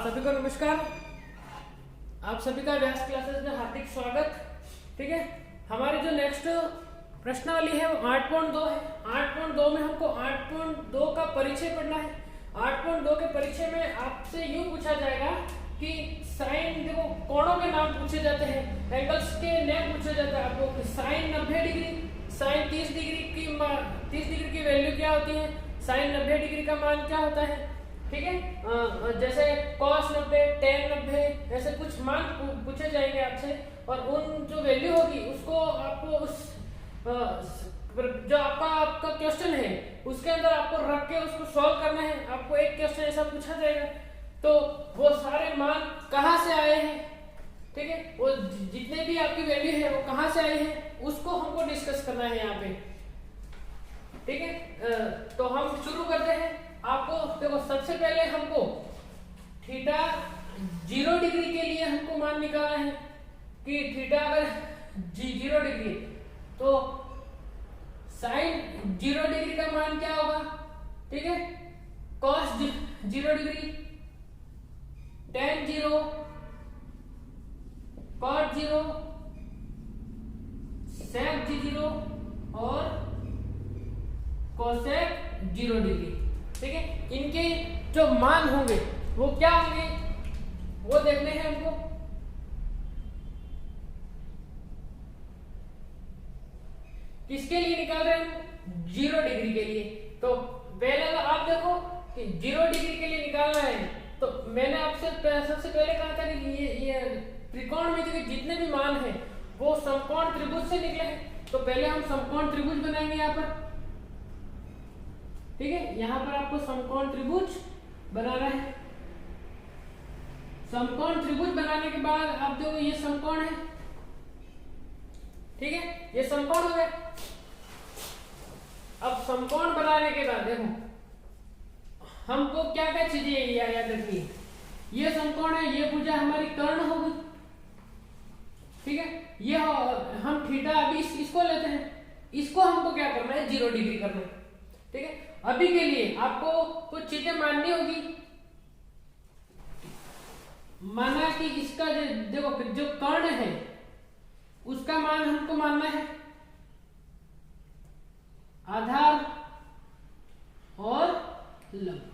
सभी को नमस्कार। आप सभी का व्यास क्लासेस में हार्दिक स्वागत। ठीक है, हमारी जो नेक्स्ट प्रश्नावली है वो 8.2 है। 8.2 में हमको 8.2 का परिचय पढ़ना है। 8.2 के परिचय में आपसे यूं पूछा जाएगा कि साइन, देखो कोणों के नाम पूछे जाते हैं, एंगल्स के नेम पूछे जाते हैं आपको। साइन 90 डिग्री, साइन 30 डिग्री की वैल्यू क्या होती है, साइन 90 डिग्री का मान क्या होता है। ठीक है, जैसे cos 90, tan 90, ऐसे कुछ मान पूछे जाएंगे आपसे और उन जो वैल्यू होगी उसको आपको उस जो आपका क्वेश्चन है उसके अंदर आपको रख के उसको सॉल्व करना है। आपको एक क्वेश्चन ऐसा पूछा जाएगा तो वो सारे मान कहाँ से आए हैं, ठीक है, वो जितने भी आपकी वैल्यू है वो कहाँ से आई है उसको हमको डिस्कस करना है यहाँ पे। ठीक है, तो हम शुरू करते हैं। आपको देखो सबसे पहले हमको थीटा 0 डिग्री के लिए हमको मान निकालना है कि थीटा अगर 0 डिग्री तो साइन 0 डिग्री का मान क्या होगा। ठीक है, cos 0 degree, tan 0, cot 0, sec 0 और cosec 0 डिग्री। ठीक है, इनके जो मान होंगे वो क्या होंगे वो देखने हैं हमको। किसके लिए निकाल रहे हैं, 0 डिग्री के लिए। तो पहले अगर आप देखो कि 0 डिग्री के लिए निकालना है तो मैंने आपसे सबसे पहले कहा था कि ये त्रिकोण में जो जितने भी मान है वो समकोण त्रिभुज से निकले हैं। तो पहले हम समकोण त्रिभुज बनाएंगे यहाँ पर। ठीक है, यहां पर आपको समकोण त्रिभुज बनाना है। समकोण त्रिभुज बनाने के बाद आप देखो ये समकोण है। ठीक है, ये समकोण हो गया। अब समकोण बनाने के बाद देखो हमको क्या क्या चीजें याद रखनी है। ये समकोण है, ये भुजा हमारी कर्ण होगी। ठीक है, ये हम थीटा अभी इसको लेते हैं, इसको हमको क्या करना है, 0 डिग्री करना है। ठीक है, अभी के लिए आपको कुछ चीजें माननी होगी। माना कि इसका देखो जो कर्ण है उसका मान हमको मानना है, आधार और लंब।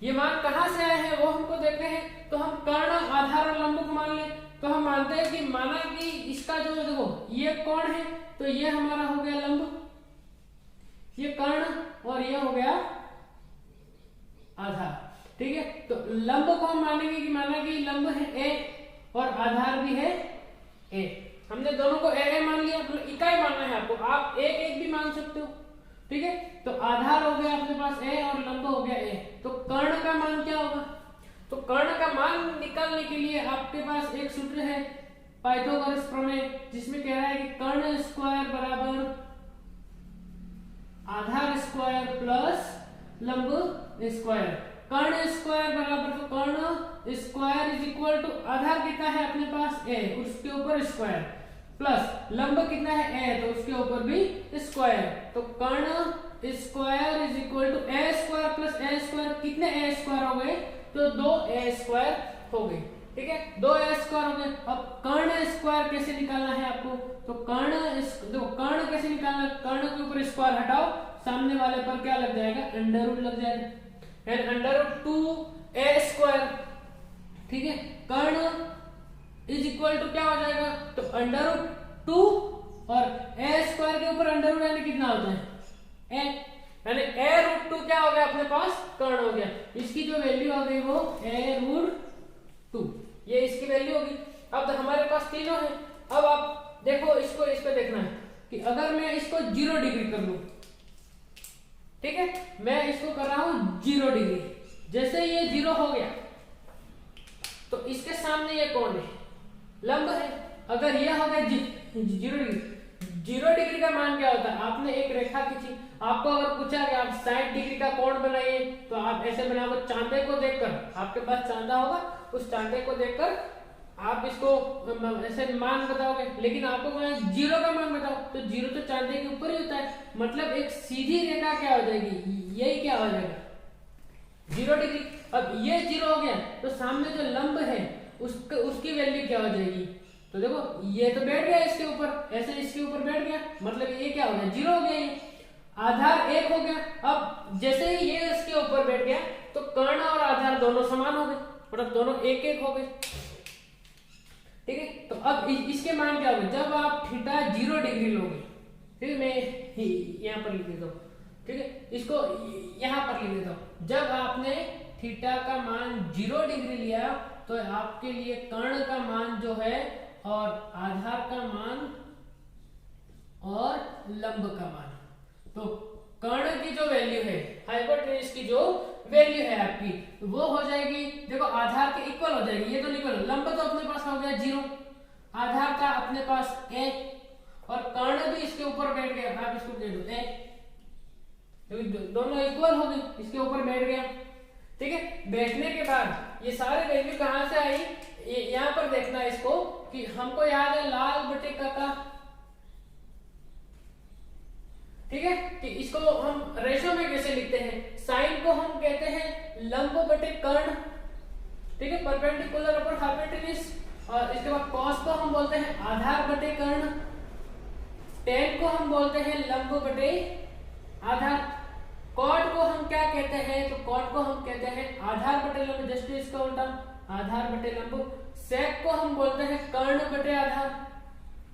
ये मान कहां से आए हैं वो हमको देखने हैं। तो हम कर्ण, आधार और लंब को मान ले। तो हम मानते हैं कि माना कि इसका जो देखो ये कोण है तो ये हमारा हो गया लंब, ये कर्ण और ये हो गया आधार। ठीक है, तो लंब को हम मानेंगे कि माना कि लंब है a और आधार भी है a। हमने दोनों को a मान लिया, मतलब इकाई मानना है आपको। आप एक एक भी मान सकते हो। ठीक है, तो आधार हो गया आपके पास a और लंब हो गया a। तो कर्ण का मान क्या होगा, तो कर्ण का मान निकालने के लिए आपके पास एक सूत्र है पाइथागोरस प्रमेय, जिसमें कह रहा है कि कर्ण स्क्वायर बराबर आधार स्क्वायर प्लस लंब स्क्वायर। कर्ण स्क्वायर बराबर, तो कर्ण स्क्वायर इज इक्वल टू आधार कितना है अपने पास a, उसके ऊपर स्क्वायर, प्लस लंब कितना है a, तो उसके ऊपर भी स्क्वायर। तो कर्ण square is equal to a square plus a square. कितने a स्क्वायर हो गए, तो 2a स्क्वायर हो गए। ठीक है, 2a स्क्वायर हो गए। अब कर्ण स्क्वायर कैसे निकालना है आपको, तो देखो कर्ण कैसे निकालना है, कर्ण के ऊपर स्क्वायर हटाओ, सामने वाले पर क्या लग जाएगा, अंडर रूट लग जाएगा, and under root 2a square. ठीक है, कर्ण इज इक्वल टू क्या हो जाएगा, तो अंडर रूट 2 और a स्क्वायर के ऊपर अंडर रूट यानी कितना होता है a, यानी a रूट 2 क्या हो गया अपने पास, कर्ण हो गया। इसकी जो वैल्यू आ गई वो a रूट 2, ये इसकी वैल्यू होगी। अब तो हमारे पास तीनों है। अब आप देखो इसको, इस पे देखना है कि अगर मैं इसको 0 डिग्री कर लूं, ठीक है, मैं इसको कर रहा हूं 0 डिग्री। जैसे ये 0 हो गया तो इसके सामने ये कौन है, लंब है। अगर ये हो गया 0 डिग्री, 0 डिग्री का मान क्या होता है, आपने एक रेखा खींची, आपको अगर पूछा कि आप 60 डिग्री का कोण बनाइए तो आप ऐसे बनाओगे, चांदे को देखकर, आपके पास चांदा होगा, उस चांदे को देखकर आप इसको ऐसे मान बताओगे। लेकिन आपको 0 का मान बताओ तो 0 तो चांदे के ऊपर ही होता है, मतलब एक सीधी रेखा क्या हो जाएगी, यही क्या हो जाएगा 0 डिग्री। अब ये 0 हो गया तो सामने जो लंब है उसकी वैल्यू क्या हो जाएगी? तो देखो ये तो बैठ गया इसके ऊपर, ऐसे इसके ऊपर बैठ गया, मतलब ये क्या हो गया? 0 हो गया, ये आधार 1 हो गया। अब जैसे ही ये इसके ऊपर बैठ गया तो कर्ण और आधार दोनों समान हो गए, मतलब दोनों 1-1 हो गए। ठीक है, तो अब इसके मान क्या होगा? जब आप थीटा 0 डिग्री लोगे, ठीक है, मैं यहाँ पर लिख देता हूँ, ठीक है, इसको यहाँ पर लिख देता हूँ। जब आपने थीटा का मान 0 डिग्री लिया तो आपके लिए कर्ण का मान जो है और आधार का मान और लंब का मान, तो कर्ण की जो वैल्यू है, हाइपोटेन्यूज की जो वैल्यू है आपकी, वो हो जाएगी, देखो आधार के इक्वल हो जाएगी। ये तो निकल, लंब तो अपने पास हो गया 0, आधार का अपने पास 1 और कर्ण भी इसके ऊपर बैठ गया, आप इसको दे दो 1, दोनों इक्वल हो गए, इसके ऊपर बैठ गया। ठीक है, बैठने के बाद ये सारे वैल्यू कहां से आई? यहाँ पर देखना है इसको कि हमको याद है लाल बटे काका, ठीक है, कि इसको हम रेशो में कैसे लिखते हैं? साइन को हम कहते हैं लंब बटे कर्ण, ठीक है, परपेंडिकुलर अपॉन हाइपोटेन्यूज, और इसके बाद कॉस को हम बोलते हैं आधार बटे कर्ण, टेन को हम बोलते हैं लंब बटे आधार, कॉट को हम क्या कहते हैं? तो कॉट को हम कहते हैं आधार बटे लंब, जस्ट इसका उल्टा आधार बटे लंब, सेक को हम बोलते हैं कर्ण बटे आधार,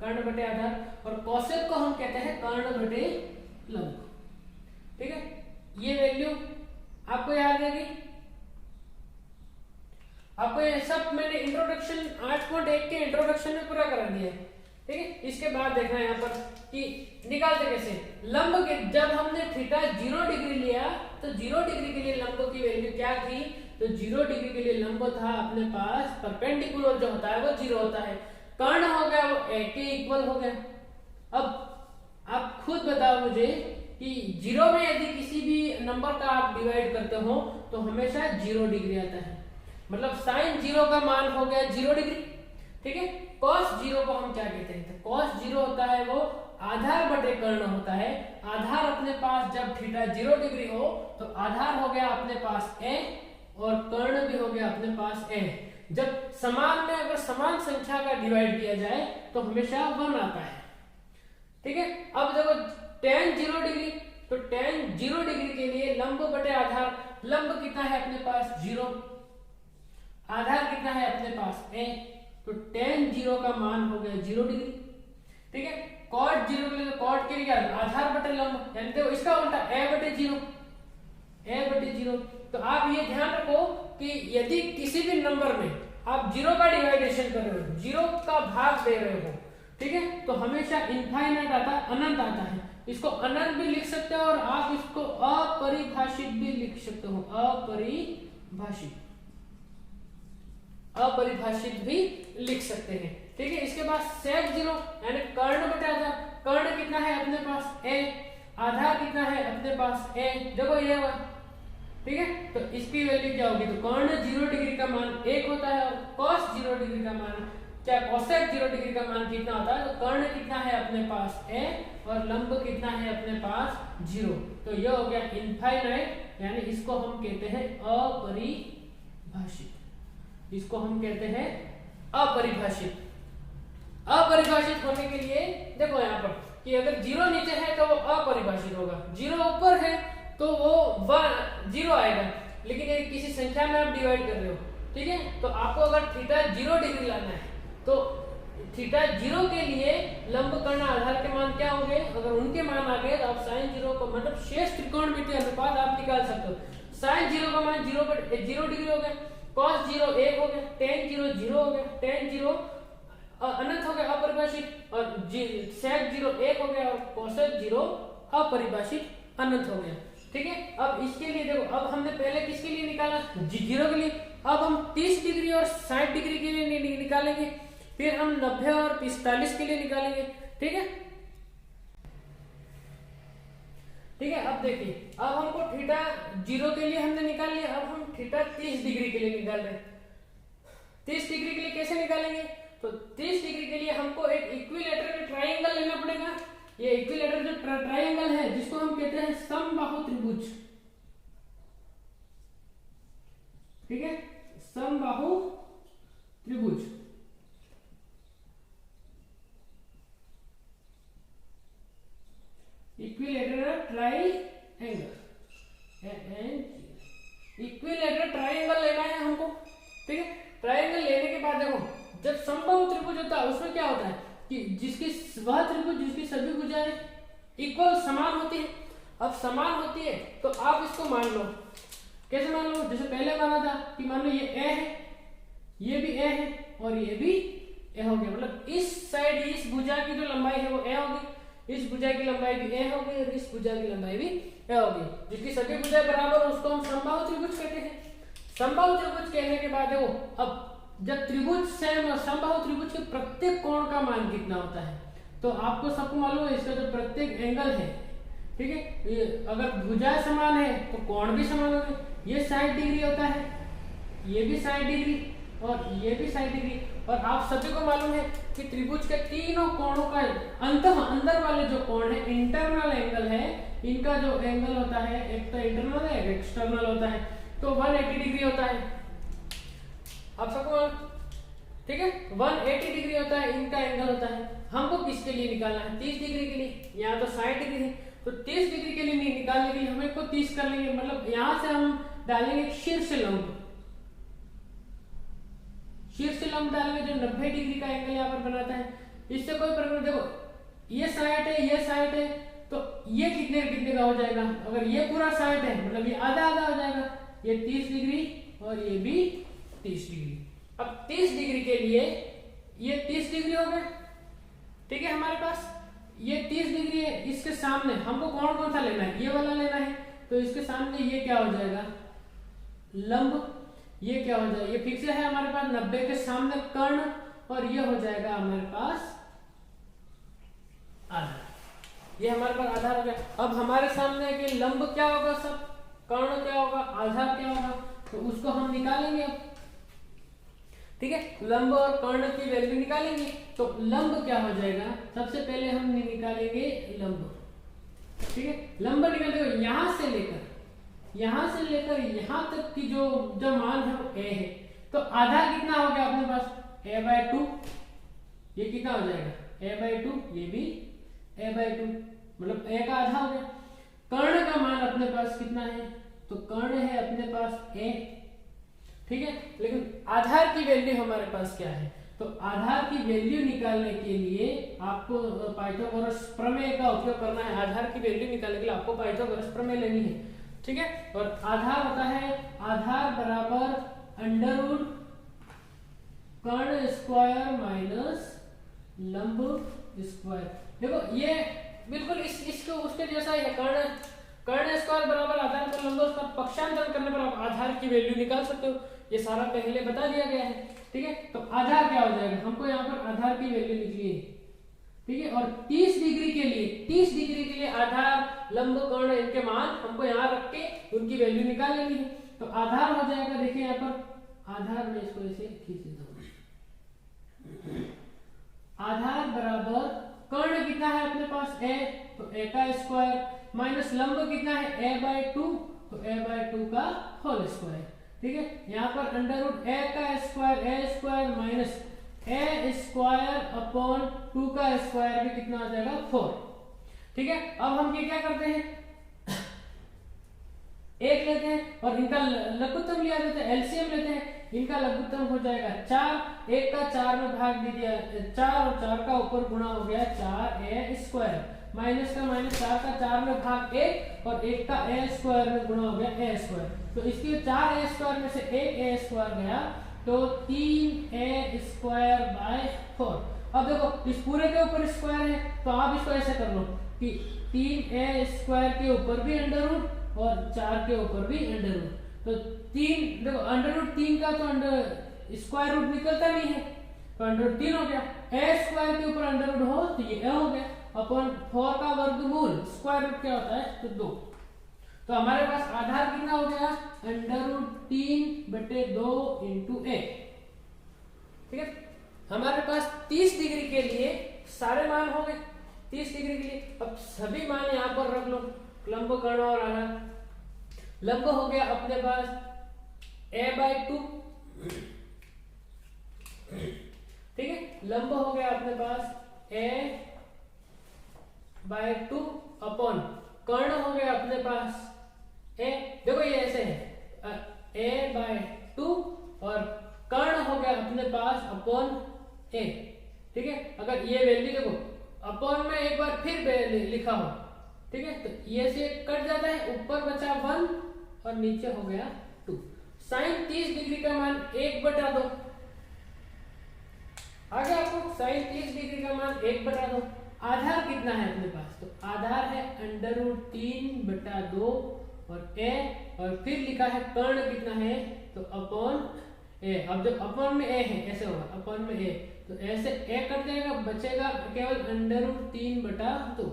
कर्ण बटे आधार, और कॉसेक को हम कहते हैं कर्ण बटे लंब। ठीक है, ये वैल्यू आपको याद रहेगी। आपको ये सब मैंने इंट्रोडक्शन 8.1 के इंट्रोडक्शन में पूरा करा दिया है। ठीक है, इसके बाद देखना है यहाँ पर कि निकालते कैसे लंब के। जब हमने थीटा 0 डिग्री लिया तो 0 डिग्री के लिए लंब की वैल्यू क्या थी? तो 0 डिग्री के लिए लंब था अपने पास, परपेंडिकुलर जो होता है वो 0 होता है, कर्ण हो गया वो 1 के इक्वल हो गया। अब आप खुद बताओ मुझे कि 0 में यदि किसी भी नंबर का आप डिवाइड करते हो तो हमेशा 0 डिग्री आता है, मतलब साइन 0 का मान हो गया 0 डिग्री। ठीक है, cos 0 को हम क्या कहते हैं? तो cos 0 होता है वो आधार बटे कर्ण होता है। आधार अपने पास जब थीटा 0 डिग्री हो तो आधार हो गया अपने पास a और कर्ण भी हो गया अपने पास a। जब समान में अगर समान संख्या का डिवाइड किया जाए तो हमेशा 1 आता है। ठीक है, अब देखो tan 0 डिग्री, तो tan 0 डिग्री के लिए लंब बटे आधार, लंब कितना है अपने पास? 0, आधार कितना है अपने पास? a, तो tan 0 का मान हो गया 0 डिग्री। ठीक है, cot 0 के लिए, cot के लिए क्या? आधार बटे लंब, यानी देखो इसका उल्टा a बटे 0, a बटे 0। तो आप ये ध्यान रखो कि यदि किसी भी नंबर में आप 0 का डिवाइडेशन कर रहे हो, 0 का भाग दे रहे हो, ठीक है, तो हमेशा इनफाइनाइट आता है, अनंत आता है। इसको अनंत भी लिख सकते हो और आप इसको अपरिभाषित भी लिख सकते हो, अपरिभाषित भी लिख सकते हैं। ठीक है, इसके बाद sec 0 यानी कर्ण बटे आधार, कर्ण कितना है अपने पास? a, आधार कितना है अपने पास? a, देखो ये हुआ। ठीक है, तो इसकी वैल्यू क्या होगी? तो कर्ण 0 डिग्री का मान 1 होता है और cos 0 डिग्री का मान क्या? cosec 0 डिग्री का मान कितना होता है? तो कर्ण कितना है अपने पास? a और लंब कितना है अपने पास? 0। तो यह हो गया इनफाइनाइट, यानी इसको हम कहते हैं अपरिभाषित, इसको हम कहते हैं अपरिभाषित। अपरिभाषित होने के लिए देखो यहाँ पर कि अगर 0 नीचे है तो वो अपरिभाषित होगा, 0 ऊपर है तो वो 0 आएगा, लेकिन ये किसी संख्या में आप डिवाइड कर रहे हो। ठीक है, तो आपको अगर थीटा 0 डिग्री लाना है तो थीटा 0 के लिए लंब कर्ण आधार के मान क्या होंगे? अगर उनके मान आ गए तो आप साइन 0 को, मतलब शेष त्रिकोणमितीय अनुपात आप निकाल सकते हो। साइन 0 का मान 0 डिग्री हो गया, cos 0 1 हो गया, tan 0 0 हो गया, tan 0 अनंत हो गया अपरिभाषित, और sec 0 1 हो गया और cosec 0 अपरिभाषित अनंत हो गया। ठीक है, अब इसके लिए देखो, अब हमने पहले किसके लिए निकाला? 0 के लिए। अब हम 30 डिग्री और 60 डिग्री के लिए निकालेंगे, फिर हम 90 और 45 के लिए निकालेंगे। ठीक है, ठीक है, अब देखिए, अब हमको थीटा 0 के लिए हमने निकाल लिया, अब हम थीटा 30 डिग्री के लिए निकाल रहे हैं। 30 डिग्री के लिए कैसे निकालेंगे? तो 30 डिग्री के लिए हमको एक इक्विलेटरल ट्रायंगल लेना पड़ेगा। ये इक्विलेटरल जो ट्रायंगल है जिसको हम कहते हैं समबाहु त्रिभुज, कि वह त्रिभुज जिसकी सभी भुजाएं इक्वल समान होती है। अब समान होती है तो आप इसको मान लो, कैसे मान लो, जैसे पहले माना था कि मान लो ये ए है, ये भी ए है और ये भी ए हो गया, मतलब इस साइड इस भुजा की जो लंबाई है वो ए होगी, इस भुजा की लंबाई भी ए होगी और इस भुजा की लंबाई भी ए होगी, जिसकी सभी भुजाएं बराबर हो उसको हम समबाहु त्रिभुज कहते हैं। समबाहु त्रिभुज कहने के बाद देखो, अब जब त्रिभुज सेम और समबाहु त्रिभुज के प्रत्येक कोण का मान कितना होता है, तो आपको सबको मालूम है इसका जो प्रत्येक एंगल है, ठीक है, ये अगर भुजाएं समान है तो कोण भी समान होंगे। ये 60 डिग्री होता है, ये भी 60 डिग्री और ये भी 60 डिग्री। और आप सभी को मालूम है कि त्रिभुज के तीनों कोणों का अंदर वाले जो कोण है, इंटरनल एंगल है, इनका जो एंगल होता है एक तो इंटरनल है एक एक्सटर्नल होता है, तो 180 डिग्री होता है। आप सबको मालूम, ठीक है, 180 डिग्री होता है इनका एंगल होता है। हमको किसके लिए निकालना है, 30 डिग्री के लिए, यहाँ तो 60 डिग्री है, तो 30 डिग्री के लिए निकालने के लिए हमें को 30 कर लेंगे, मतलब यहां से हम डालेंगे शीर्ष लंब, शीर्ष लंब डालेंगे जो 90 डिग्री का एंगल यहाँ पर बनाता है। इससे कोई प्रॉब्लम, देखो ये 60 है ये 60 है, तो ये कितने कितने का हो जाएगा, अगर ये पूरा 60 है मतलब ये आधा आधा हो जाएगा, ये 30 डिग्री और ये भी 30 डिग्री। अब 30 डिग्री के लिए ये 30 डिग्री हो गए, ठीक है, हमारे पास ये 30 डिग्री है, इसके सामने हमको कौन कौन सा लेना है, ये वाला लेना है, तो इसके सामने ये क्या हो जाएगा, लंब, ये क्या हो जाएगा, ये फिक्स है हमारे पास 90 के सामने कर्ण, और ये हो जाएगा हमारे पास आधार, ये हमारे पास आधार हो गया। अब हमारे सामने के लंब क्या होगा, सब कर्ण क्या होगा, आधार क्या होगा, तो उसको हम निकालेंगे अब, ठीक है, लंब और कर्ण की वैल्यू निकालेंगे। तो लंब क्या हो जाएगा, सबसे पहले हम निकालेंगे लंब, ठीक है, लंब निकालते हुए यहां से लेकर यहां तक की जो मान है वो ए है, तो आधा कितना हो गया अपने पास, a/2, ये कितना हो जाएगा a/2, ये भी a/2, मतलब a का आधा हो गया। कर्ण का मान अपने पास कितना है, तो कर्ण है अपने पास a, ठीक है, लेकिन आधार की वैल्यू हमारे पास क्या है, तो आधार की वैल्यू निकालने के लिए आपको पाइथागोरस प्रमेय का उपयोग करना है। आधार की वैल्यू निकालने के लिए आपको पाइथागोरस प्रमेय लेनी है, ठीक है, और आधार होता है, आधार बराबर अंडरवुड कर्ण स्क्वायर माइनस लंब स्क्वायर। देखो ये बिल्कुल इसको उसके जैसा ही है, कर्ण स्क्वायर बराबर आधार पर लंब स्क्वायर, पक्षांतर करने पर आप आधार की वैल्यू निकाल सकते हो, ये सारा पहले बता दिया गया है, ठीक है। तो आधार क्या हो जाएगा, हमको यहाँ पर आधार की वैल्यू लिखनी है, ठीक है, और 30 डिग्री के लिए आधार लंब कर्ण इनके मान हमको यहाँ रख के उनकी वैल्यू निकाल लेनी है। तो आधार हो जाएगा, देखिए यहाँ पर आधार, में इसको ऐसे खींच देता हूँ, आधार बराबर कर्ण कितना है अपने पास a, तो a का स्क्वायर माइनस लंब कितना है a/2, तो a/2 का होल स्क्वायर, ठीक है, यहाँ पर अंडरवुड a का square minus a square upon 2 का स्क्वायर भी कितना आ जाएगा 4, ठीक है। अब हम ये क्या करते हैं, एक लेते हैं और इनका लघुत्तम लिया देते हैं, एलसीएम लेते हैं, इनका लघुत्तम हो जाएगा 4, 1 का 4 में भाग दे दिया 4 और 4 का ऊपर गुणा हो गया 4a स्क्वायर, माइनस का माइनस 4 का 4 में भाग 1 और 1 का a स्क्वायर में गुणा हो गया a स्क्वायर, तो इसके 4a स्क्वायर में से 1 a स्क्वायर गया, तो 3a स्क्वायर बाय 4। अब देखो इस पूरे के ऊपर स्क्वायर है, तो आप इसको ऐसे कर लो कि 3a स्क्वायर के ऊपर भी अंडरवुड और 4 के ऊपर भी अंडरवुड, तो 3, देखो अंडरवुड 3 का तो स्क्वायर रूट निकलता नहीं है, तो अंडरवुड 3 हो गया, a स्क्वायर के ऊपर अंडरवुड हो तो ये a हो गया, अपॉन 4 का वर्गमूल स्क्वायर रूट क्या होता है, तो 2। तो हमारे पास आधार कितना हो गया, अंडरवुड 3/2 इंटू a, ठीक है। हमारे पास 30 डिग्री के लिए सारे मान हो गए, 30 डिग्री के लिए अब सभी मान यहाँ पर रख लो, लंब कर्ण और आधार। लंब हो गया अपने पास a/2, ठीक है, लंब हो गया अपने पास a/2 अपॉन कर्ण हो गया अपने पास a, देखो ये ऐसे है a/2 और कर्ण हो गया अपने पास अपॉन a, ठीक है। अगर ये वैल्यू देखो अपॉन में एक बार फिर लिखा हो, ठीक है, तो ये से कट जाता है, ऊपर बचा 1 और नीचे हो गया 2। साइन 30 डिग्री का मान 1/2। आगे आपको साइन 30 डिग्री का मान 1/2। आधार कितना है अपने पास, तो आधार है √3/2 और a, और फिर लिखा है कर्ण कितना है, तो अपॉन a। अब जब अपॉन में a है ऐसे होगा, अपॉन में a, तो ऐसे a कट जाएगा, बचेगा केवल √3/2।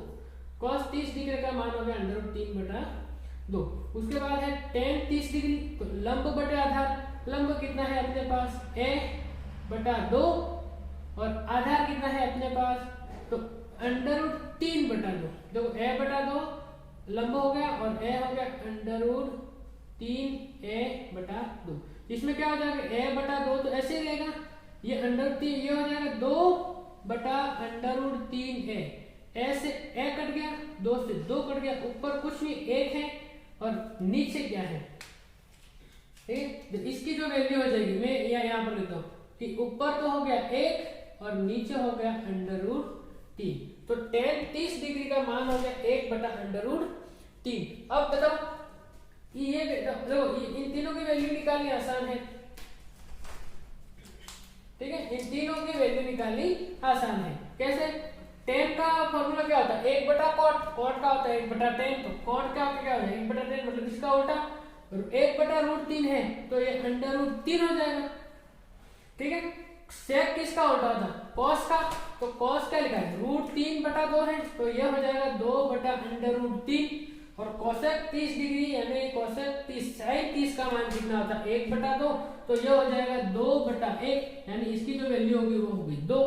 cos 30 डिग्री का मान हो गया √3/2। उसके बाद है tan 30 डिग्री, तो लंब बटे आधार। लंब कितना है अपने पास a/2 और आधार कितना है अपने पास, तो √3/2। देखो a/2 लंब हो गया और a हो गया √3a/2। इसमें क्या हो जाएगा a/2, तो ऐसे ही रहेगा, ये √3 ये हो जाएगा 2/√3a। a से a कट गया, 2 से 2 कट गया, ऊपर कुछ नहीं 1 है और नीचे क्या है, ठीक है। इसकी जो वैल्यू हो जाएगी, मैं यहाँ पर लिखता हूँ कि ऊपर तो हो गया 1 और नीचे हो गया √3, तो tan 30 डिग्री का मान हो गया 1/√3। अब बताओ कि ये देखो इन तीनों की वैल्यू निकालनी आसान है, ठीक है, इन तीनों की वैल्यू निकालनी आसान है। कैसे, tan का फॉर्मूला क्या होता है 1/cot, cot का होता है 1/tan, तो cot क्या होता है, क्या हो जाएगा 1/tan, मतलब इसका उल्टा 1/√3 है, तो ये √3 हो जाएगा, ठीक है। sec किसका उल्टा होता है cos का, तो cos क्या लिखा है √3/2 है, तो ये हो जाएगा 2/√3। और cosec 30 डिग्री यानी cosec 30 sin 30 का मान कितना होता है 1/2, तो ये हो जाएगा 2/1, यानी इसकी जो वैल्यू होगी वो होगी 2।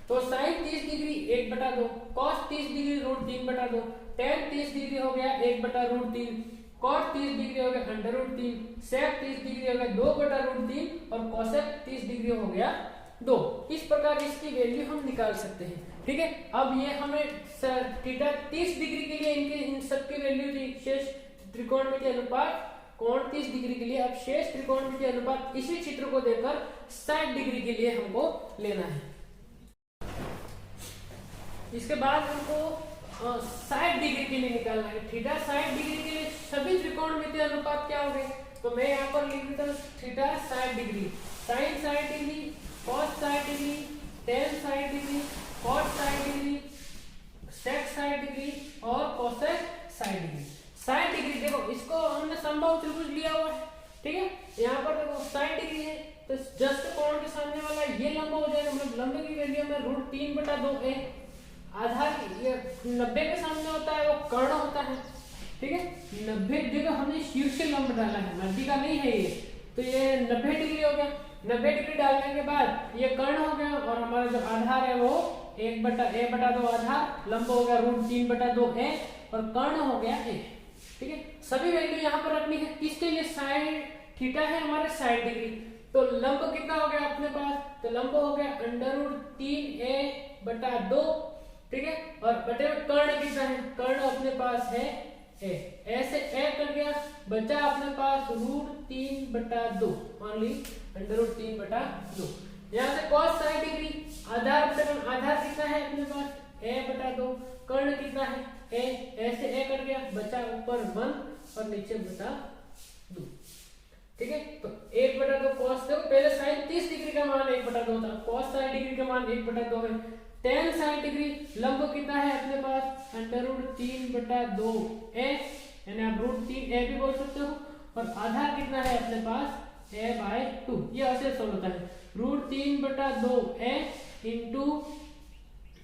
तो sin 30 degree 1/2, cos 30 degree √3/2, tan 30 degree हो गया 1/√3, cot 30 डिग्री हो गया √3, sec 30 डिग्री हो गया 2/√3 और cosec 30 डिग्री हो गया 2। इस प्रकार इसकी वैल्यू हम निकाल सकते हैं, ठीक है। अब ये हमें थीटा 30 डिग्री के लिए इनके इन सब की वैल्यू थी, शेष त्रिकोणमिति अनुपात कोण 30 डिग्री के लिए। अब शेष त्रिकोणमिति अनुपात इसी चित्र को देखकर 60 डिग्री के लिए हमको लेना है। इसके बाद हमको 60 डिग्री के लिए निकालना है। थीटा 60 डिग्री के लिए सभी त्रिकोणमिति अनुपात क्या होंगे, तो मैं यहाँ पर लिख देता हूँ theta 60 degree, sine 60 degree, cos 60 degree, tan 60 degree, cot 60 degree, sec 60 degree और cosec 60 डिग्री। 60 डिग्री देखो इसको हमने समबाहु त्रिभुज लिया हुआ है, ठीक है। यहाँ पर देखो 60 डिग्री है, तो जस्ट कोण के सामने वाला ये लंब हो जाएगा, मतलब लंब की वैल्यू में √3/2 है। आधार ये 90 के सामने होता है वो कर्ण होता है, ठीक है। 90 देखो हमने शीर्ष लंब डाला है, मध्य का नहीं है ये, तो ये 90 डिग्री हो गया। 90 डिग्री डालने के बाद ये कर्ण हो गया और हमारा जो आधार है वो 1/a/2 आधार, लंब हो गया √3/2 है और कर्ण हो गया 1, ठीक है। सभी वैल्यू यहाँ पर रखनी है, किसके लिए साइन थीटा है हमारे 60 डिग्री, तो लंब कितना हो गया अपने पास, तो लंब हो गया √3a/2, ठीक है। और बटे में कर्ण कितना है, कर्ण अपने पास है a, ऐसे a कर गया, बचा अपने पास √3/2, मान ली √3/2। यहाँ से cos 60 डिग्री आधार कितना है अपने पास a/2, कर्ण कितना है a, ऐसे a कर गया, बचा ऊपर 1 और नीचे बचा 2, ठीक है। तो 1/2 cos, देखो पहले sin 30 डिग्री का मान 1/2 था, cos 60 डिग्री का मान 1/2 है। tan 60 डिग्री लंब कितना है अपने पास √3/2 a, यानी आप √3a भी बोल सकते हो, और आधार कितना है अपने पास a/2। ये ऐसे सोल्व होता है √3/2 a इंटू,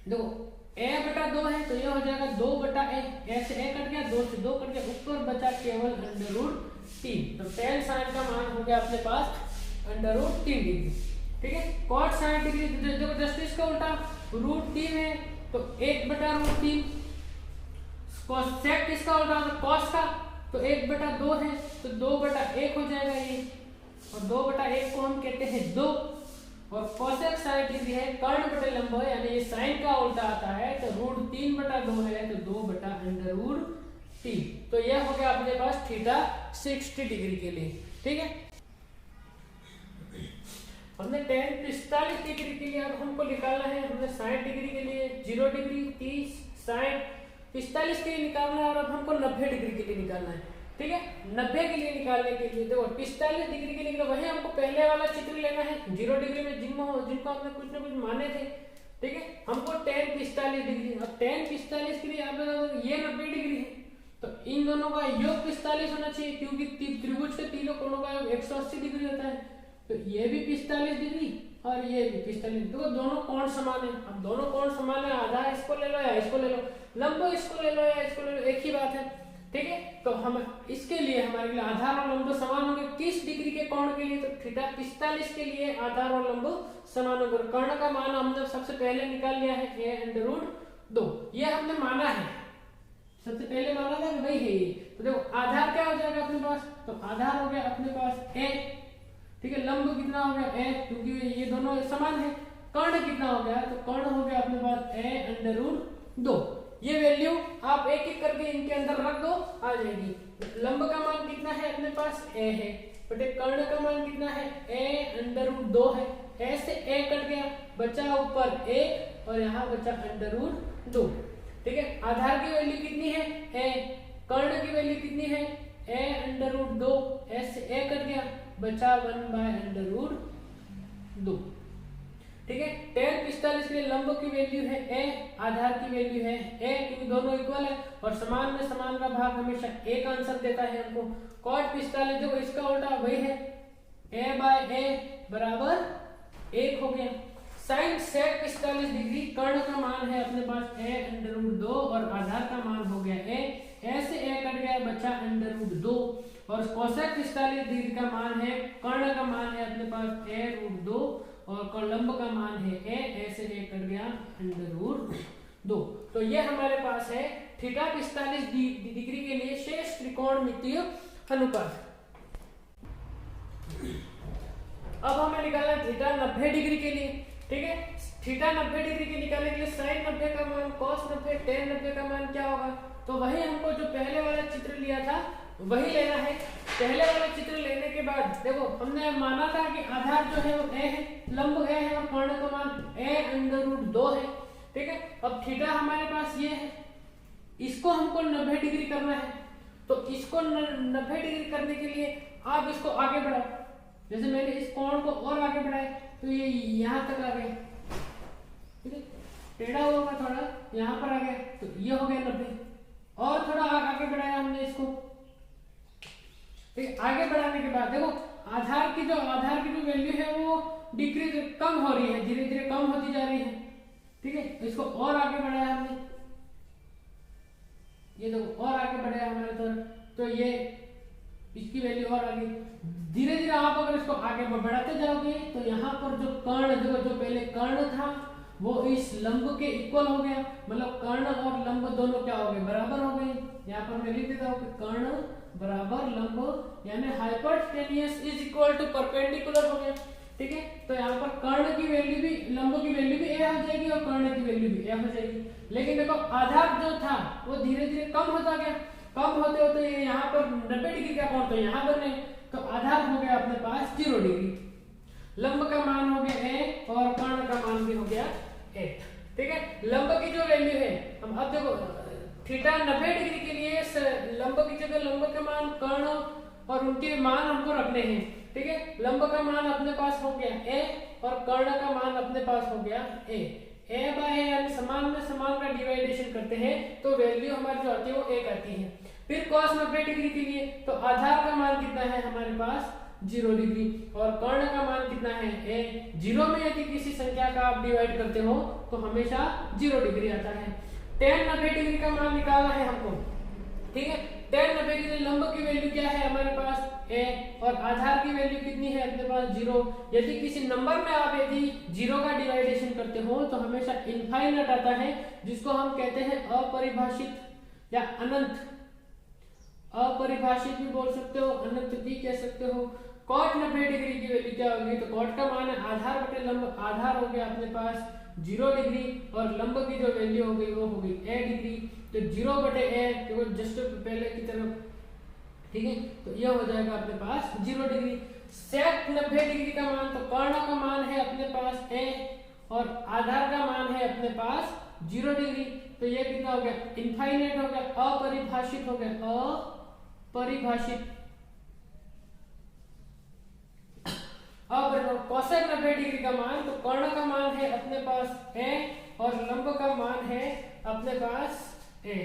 देखो a/2 है तो ये हो जाएगा 2/a, ऐसे a कट गया, 2 से 2 कट गया, ऊपर बचा केवल √3, तो tan 60 का मान हो गया अपने पास √3 डिग्री, ठीक है। cot 60 डिग्री देखो जस्ट इसका उल्टा √3 है तो 1/√3, sec किसका उल्टा cos का, तो 1/2 है तो 2/1 हो जाएगा ये, और 2/1 को हम कहते हैं 2, और cosec 60 डिग्री है कर्ण बटे लंब है, यानी ये साइन का उल्टा आता है, तो √3/2 है तो 2/√3, तो यह हो गया अपने पास थीटा 60 डिग्री के लिए, ठीक है। हमने tan 45 डिग्री के लिए अब हमको निकालना है, हमने 60 डिग्री के लिए 0 डिग्री 30 60 45 के लिए निकालना है और अब हमको 90 डिग्री के लिए निकालना है। ठीक है, 90 के लिए निकालने के लिए देखो 45 डिग्री के लिए वही हमको पहले वाला चित्र लेना है 0 डिग्री में जिनको हमने कुछ ना कुछ माने थे। ठीक है, हमको tan 45 डिग्री, अब tan 45 के लिए आप ये 90 डिग्री है तो इन दोनों का योग 45 होना चाहिए क्योंकि त्रिभुज के तीनों कोणों का योग 180 डिग्री होता है। तो ये भी 45 डिग्री और ये भी 45 डिग्री, तो दोनों कोण समान है। अब दोनों कोण समान है, आधा इसको ले लो या इसको ले लो, लंब इसको ले लो या इसको ले लो, एक ही बात है। ठीक है, तो हम इसके लिए हमारे लिए आधार और लंब समान होंगे। 30 डिग्री के कोण के लिए तो थीटा 45 के लिए आधार और लंब समान होंगे। कर्ण का मान हमने सबसे पहले निकाल लिया है a√2, ये हमने माना है, सबसे पहले माना था कि वही है ये। तो देखो आधार क्या हो जाएगा अपने पास, तो आधार हो गया अपने पास a। ठीक है, लंब कितना हो गया a क्योंकि ये दोनों समान है। कर्ण कितना हो गया, तो कर्ण हो गया अपने पास a√2। ये वैल्यू आप एक एक करके इनके अंदर रख दो, आ जाएगी। लंब का मान कितना है अपने पास a है, बटे कर्ण का मान कितना है a√2 है। a से a कट गया, बचा ऊपर a और यहाँ बचा √2। ठीक है, आधार की वैल्यू कितनी है a, कर्ण की वैल्यू कितनी है a√2, a से a कट गया, बचा 1/√2। ठीक है, tan 45 के लिए लंब की वैल्यू है a, आधार की वैल्यू है a क्योंकि दोनों इक्वल है और समान में समान का भाग हमेशा एक आंसर देता है हमको। cot 45 जो इसका उल्टा वही है, a/a बराबर 1 हो गया। sin sec 45 डिग्री, कर्ण का मान है अपने पास a√2 और आधार का मान हो गया a से a कट गया, बचा √2 और cosec 45 डिग्री का मान है, कर्ण का मान है अपने पास a√2 और लंब का मान है a से a कट गया √2। तो ये हमारे पास है थीटा 45 डिग्री के लिए शेष त्रिकोणमितीय अनुपात। अब हमें निकालना है थीटा 90 डिग्री के लिए। ठीक है, थीटा 90 डिग्री के निकालने के लिए sin 90 का मान, cos 90, tan 90 का मान क्या होगा, तो वही हमको जो पहले वाला चित्र लिया था वही लेना है। पहले वाला चित्र लेने के बाद देखो हमने माना था कि आधार जो है वो a है, लंब a है और कर्ण का मान a√2 है। ठीक है, अब थीटा हमारे पास ये है, इसको हमको 90 डिग्री करना है। तो इसको 90 डिग्री करने के लिए आप इसको आगे बढ़ाओ, जैसे मैंने इस कोण को और आगे बढ़ाया तो ये यहाँ तक आ गया। ठीक है, टेढ़ा होगा थोड़ा, यहाँ पर आ गया तो ये हो गया 90, और थोड़ा आगे बढ़ाया हमने इसको। ठीक, आगे बढ़ाने के बाद देखो आधार की जो वैल्यू है वो डिक्रीज कम हो रही है, धीरे धीरे कम होती जा रही है। ठीक है, इसको और आगे बढ़ाया हमने, ये देखो और आगे बढ़ाया हमारे तरफ, तो ये इसकी वैल्यू और आगे धीरे धीरे आप अगर इसको आगे बढ़ाते जाओगे तो यहाँ पर जो कर्ण जो पहले कर्ण था वो इस लंब के इक्वल हो गया, मतलब कर्ण और लंब दोनों क्या हो गए, बराबर हो गए। यहाँ पर मैं लिख देता हूँ कि कर्ण बराबर लंब, यानी hypotenuse is equal to perpendicular हो गया। ठीक है, तो यहाँ पर कर्ण की वैल्यू भी, लंब की वैल्यू भी a हो जाएगी और कर्ण की वैल्यू भी a हो जाएगी। लेकिन देखो आधार जो था वो धीरे धीरे कम होता गया, कम होते होते यहाँ पर 90 डिग्री का कोण तो यहाँ बने, तो आधार हो गया अपने पास 0 डिग्री, लंब का मान हो गया a और कर्ण का मान भी हो गया a। ठीक है, लंब की जो वैल्यू है, हम अब देखो थीटा 90 डिग्री के लिए लंब की जगह लंब का मान, कर्ण और उनके मान हमको रखने हैं। ठीक है, लंब का मान अपने पास हो गया a और कर्ण का मान अपने पास हो गया a/a, यानी समान में समान का डिवाइडेशन करते हैं तो वैल्यू हमारी जो आती है वो 1 आती है। फिर cos 90 डिग्री के लिए तो आधार का मान कितना है हमारे पास 0 डिग्री और कर्ण का मान कितना है a। 0 में यदि किसी संख्या का आप डिवाइड करते हो तो हमेशा 0 डिग्री आता है। tan 90 डिग्री का मान निकालना है हमको। ठीक है, tan 90 डिग्री लंब की वैल्यू क्या है हमारे पास a और आधार की वैल्यू कितनी है अपने पास 0। यदि किसी नंबर में आप यदि 0 का डिवाइडेशन करते हो तो हमेशा इनफाइनाइट आता है, जिसको हम कहते हैं अपरिभाषित या अनंत। अपरिभाषित भी बोल सकते हो, अनंत भी कह सकते हो। cot 90 डिग्री की वैल्यू क्या होगी, तो cot का मान है आधार बटे लंब, आधार हो गया अपने पास 0 डिग्री और लंब की जो वैल्यू हो गई वो हो गई a डिग्री, तो 0 बटे a देखो जस्ट पहले की तरफ। ठीक है, तो यह हो जाएगा अपने पास 0 डिग्री। सेक 90 डिग्री का मान, तो कर्ण का मान है अपने पास a और आधार का मान है अपने पास 0 डिग्री। तो ये कितना हो गया, इनफाइनाइट हो गया, अपरिभाषित हो गया, अपरिभाषित। अब कोसेक 90 डिग्री का मान, तो कर्ण का मान है अपने पास a और लंब का मान है अपने पास a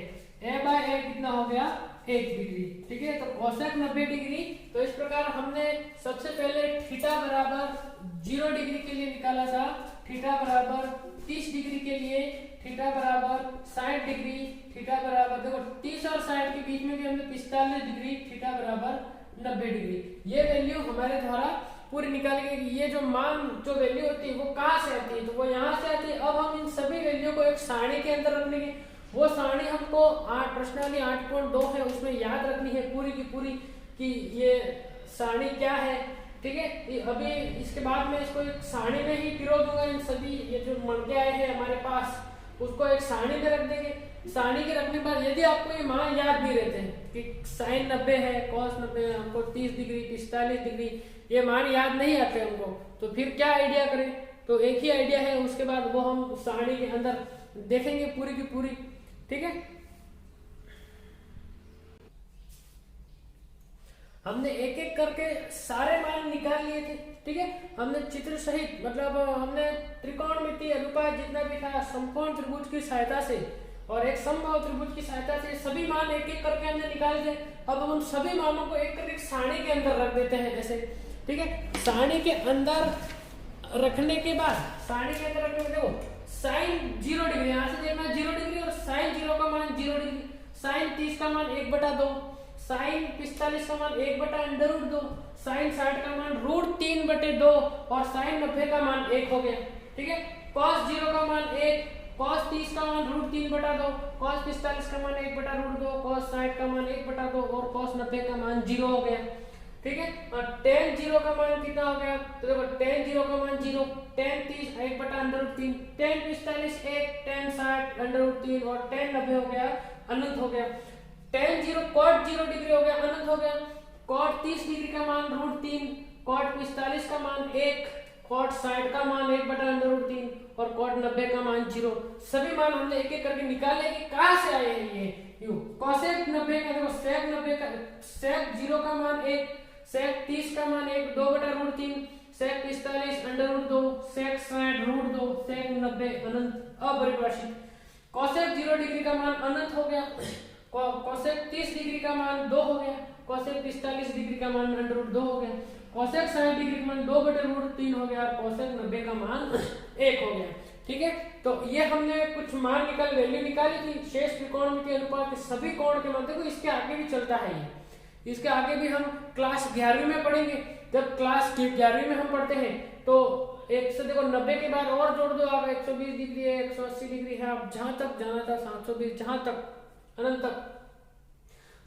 बाय a कितना हो गया 1 डिग्री। ठीक है, तो कोसेक 90 डिग्री। तो इस प्रकार हमने सबसे पहले थीटा बराबर 0 डिग्री के लिए निकाला था, थीटा बराबर 30 डिग्री के लिए, थीटा बराबर 60 डिग्री, थीटा बराबर देखो 30 और 60 के बीच में भी हमने 45 डिग्री, थीटा बराबर 90 डिग्री। ये वैल्यू हमारे द्वारा पूरी निकाली गई। ये जो मान जो वैल्यू होती है वो कहाँ से आती है, तो वो यहाँ से आती है। अब हम इन सभी वैल्यू को एक सारणी के अंदर रख लेंगे। वो सारणी हमको प्रश्नावली 8.2 है उसमें याद रखनी है पूरी की पूरी कि ये सारणी क्या है। ठीक है, अभी इसके बाद में इसको एक सारणी में ही पिरो दूंगा। इन सभी ये जो मणके आए हैं हमारे पास उसको एक सारणी में रख देंगे। सारणी के रखने के बाद यदि आपको ये मान याद नहीं रहते हैं कि साइन 90 है, कॉस 90 है, हमको 30 डिग्री 45 डिग्री ये मान याद नहीं आते हमको, तो फिर क्या आइडिया करें। तो एक ही आइडिया है, उसके बाद वो हम सारणी के अंदर देखेंगे पूरी की पूरी। ठीक है, हमने एक एक करके सारे मान निकाल लिए थे। ठीक है, हमने चित्र सहित मतलब हमने त्रिकोणमितीय अनुपात जितना भी था समकोण त्रिभुज की सहायता से और एक समबाहु त्रिभुज की सहायता से सभी मान एक एक करके हमने निकाले थे। अब हम उन सभी मानों को एक करके सारणी के अंदर रख देते हैं ऐसे। ठीक है, सारणी के अंदर रखने के बाद सारणी के अंदर रखने के देखो साइन 0 डिग्री यहाँ से देखना 0 डिग्री और साइन 0 का मान 0 डिग्री, साइन 30 का मान 1/2, साइन 45 का मान 1/√2, साइन 60 का मान √3/2 और साइन 90 का मान 1 हो गया। ठीक है, कॉस 0 का मान 1, कॉस 30 का मान √3/2, कॉस 45 का मान 1/√2, कॉस 60 का मान 1/2 और कॉस 90 का मान 0 हो गया। ठीक है, और tan 0 का मान कितना हो गया, तो देखो tan 0 का मान 0, tan 30 1/√3, tan 45 1, tan 60 √3 और tan 90 हो गया अनंत हो गया। tan 0 cot 0 डिग्री हो गया अनंत हो गया, cot 30 डिग्री का मान √3, cot 45 का मान 1, cot 60 का मान 1/√3 और cot 90 का मान 0। सभी मान हमने एक एक करके निकाले कि कहां से आए हैं ये यू। cosec 90 का देखो sec 90 का sec 0 का मान 1, sec 30 का मान 1 2/√3, sec 45 √2, sec 60 √2, sec 90 अनंत अपरिभाषित। cosec 0 डिग्री का मान अनंत हो गया, cosec 30 डिग्री का मान 2 हो गया, cosec 45 डिग्री का मान √2 हो गया, cosec 60 डिग्री का मान 2/√3 हो गया, cosec 90 का मान 1 हो गया। ठीक है, तो ये हमने कुछ मान वैल्यू निकाली थी शेष त्रिकोणमितीय अनुपात के सभी कोण के मान। देखो इसके आगे भी चलता है ये, इसके आगे भी हम क्लास 11वीं में पढ़ेंगे। जब क्लास 11वीं में हम पढ़ते हैं तो एक से देखो 90 के बाद और जोड़ दो आप 120 डिग्री है, 180 डिग्री है, आप जहां तक जाना था 720 जहां तक अनंत तक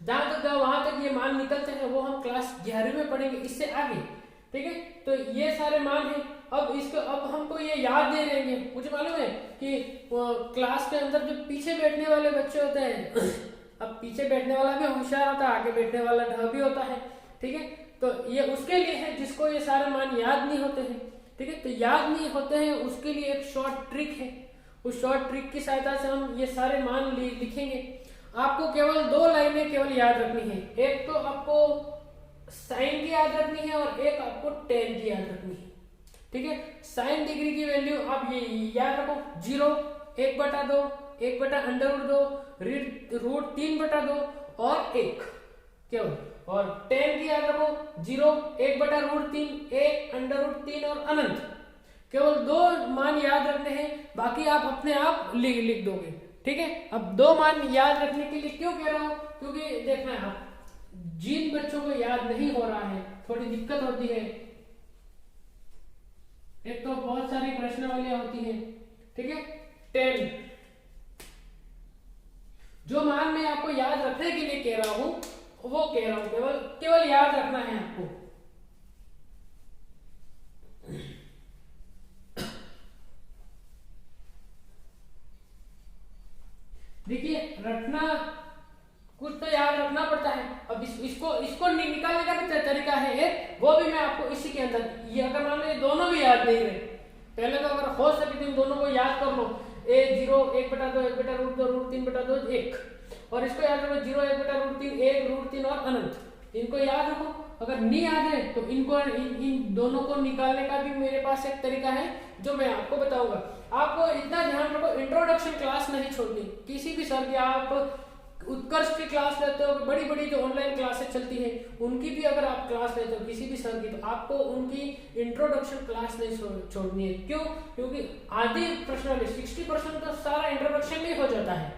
जहां तक जाओ वहां तक ये मान निकलते हैं, वो हम क्लास 11वीं में पढ़ेंगे इससे आगे। ठीक है, तो ये सारे मान हैं। अब हमको ये याद नहीं रहेंगे। मुझे मालूम है कि क्लास के अंदर जो पीछे बैठने वाले बच्चे होते हैं अब पीछे बैठने वाला भी होशियार होता है, आगे बैठने वाला ढ भी होता है। ठीक है, तो ये उसके लिए है जिसको ये सारे मान याद नहीं होते हैं। ठीक है, तो याद नहीं होते हैं उसके लिए एक शॉर्ट ट्रिक है। उस शॉर्ट ट्रिक की सहायता से हम ये सारे मान लिखेंगे। आपको केवल 2 लाइनें केवल याद रखनी है, एक तो आपको साइन की याद रखनी है और एक आपको टेन की याद रखनी है। ठीक है, साइन डिग्री की वैल्यू आप ये याद रखो 0, 1/2, 1/√2, √3/2 और 1 केवल। और टेन की याद रखो 0, 1/√3, 1 √3 और अनंत। केवल 2 मान याद रखने हैं, बाकी आप अपने आप लिख दोगे। ठीक है, अब 2 मान याद रखने के लिए क्यों कह रहा हूं, क्योंकि देखना है आप जिन बच्चों को याद नहीं हो रहा है थोड़ी दिक्कत होती है, एक तो बहुत सारी प्रश्नावलियां होती हैं। ठीक है, 10 जो मान मैं आपको याद रखने के लिए कह रहा हूं वो कह रहा हूं, केवल याद रखना है आपको। देखिए रखना कुछ तो याद रखना पड़ता है। अब इसको निकालने का भी तरीका है एक, वो भी मैं आपको इसी के अंदर, ये अगर मान लो ये दोनों भी याद नहीं रहे, पहले तो अगर हो सके तो इन दोनों को याद कर लो, a0 1/2 1/√2 √3/2 1, और इसको याद रखो 0 1/√3 1 √3 और अनंत, इनको याद रखो। अगर नहीं याद है तो इनको इन दोनों को निकालने का भी मेरे पास एक तरीका है जो मैं आपको बताऊंगा। आपको इतना ध्यान रखो, इंट्रोडक्शन क्लास नहीं छोड़नी किसी भी सर की। आप उत्कर्ष की क्लास लेते हो, बड़ी बड़ी जो ऑनलाइन क्लासेस चलती है उनकी भी अगर आप क्लास लेते हो किसी भी सर की, तो आपको उनकी इंट्रोडक्शन क्लास नहीं छोड़नी है। क्यों? क्योंकि आधी प्रश्न में 60% तो सारा इंट्रोडक्शन में हो जाता है।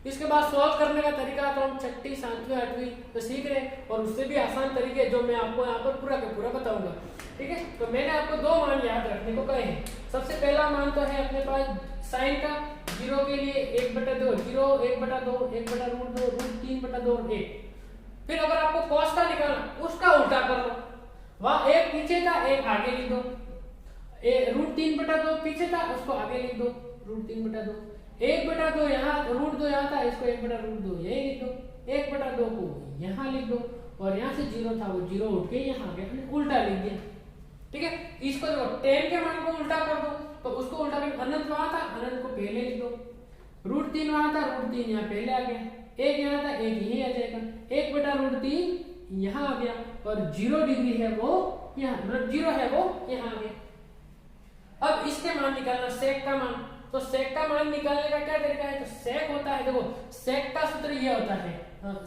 इसके बाद सॉल्व करने का तरीका तो हम 6वीं 7वीं 8वीं तो सीख रहे हैं, और उससे भी आसान तरीके जो मैं आपको यहाँ पर पूरा का पूरा बताऊंगा। ठीक है, तो मैंने आपको 2 मान याद रखने को कहे हैं। सबसे पहला मान तो है अपने पास साइन का, 0 के लिए 1/2 0 1/2 1/√2 √3/2 1। फिर अगर आपको कॉस का निकालना, उसका उल्टा कर लो, वहां एक पीछे था एक आगे लिख दो, √3/2 पीछे था उसको आगे लिख दो √3/2, 1/2 यहाँ √2 यहाँ था, इसको 1/√2 यही लिख दो, 1/2 को यहाँ लिख दो, और यहाँ से 0 था वो 0 उठ के यहाँ आ गया, उल्टा लिख दिया। ठीक है, इसको देखो 10 के मान को उल्टा कर दो, तो उसको उल्टा करके अनंत वहां था, अनंत को पहले लिख दो, √3 वहां था, √3 यहाँ पहले आ गया, 1 यहाँ था 1 यही आ जाएगा, 1/√3 यहाँ आ गया, और 0 डिग्री है वो यहाँ, मतलब 0 है वो यहाँ आ गया। अब इसके मान निकालना, सेक का मान, तो सेक का मान निकालने का क्या तरीका है? तो सेक होता है, देखो सेक का सूत्र ये होता है,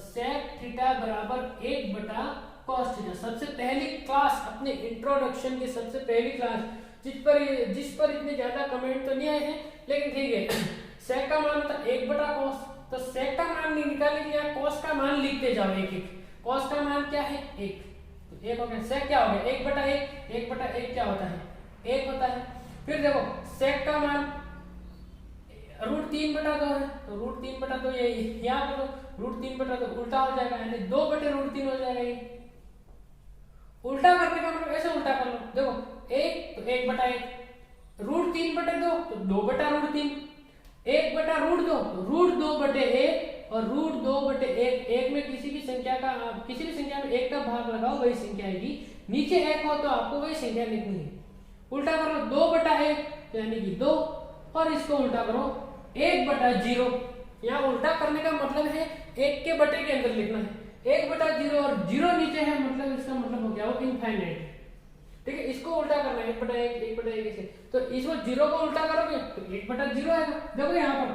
सेक थीटा बराबर 1/cos थीटा। सबसे पहली क्लास अपने इंट्रोडक्शन की सबसे पहली क्लास, जिस पर इतने ज्यादा कमेंट तो नहीं आए हैं, लेकिन ठीक है। सेक का मान था 1/cos, तो सेक का मान निकालने के लिए cos का मान लिखते जाओ एक एक। cos का मान क्या है? 1, तो 1 हो गया। सेक क्या हो गया? 1/1, 1/1 क्या होता है? 1 होता है। फिर देखो सेक का मान √3/2 है, तो √3/2 ये यहाँ पर √3/2 उल्टा हो जाएगा, यानी 2/√3 हो जाएगा। ये उल्टा करने का मतलब ऐसे उल्टा कर लो, देखो 1 तो 1/1, √3/2 तो 2/√3, 1/√2 तो √2/1, और √2/1, 1 में किसी भी संख्या में 1 का भाग लगाओ वही संख्या आएगी, नीचे 1 हो तो आपको वही संख्या लिखनी है। उल्टा करो 2/1 यानी कि 2, और इसको उल्टा करो 1/0। यहाँ उल्टा करने का मतलब है 1 के बटे के अंदर लिखना है, 1/0 और 0 नीचे है, मतलब इसका मतलब हो गया वो इनफाइनाइट। ठीक है, इसको उल्टा करना है 1/1 1/1 ऐसे, तो इसको 0 को उल्टा करोगे तो 1/0 आएगा। देखो यहाँ पर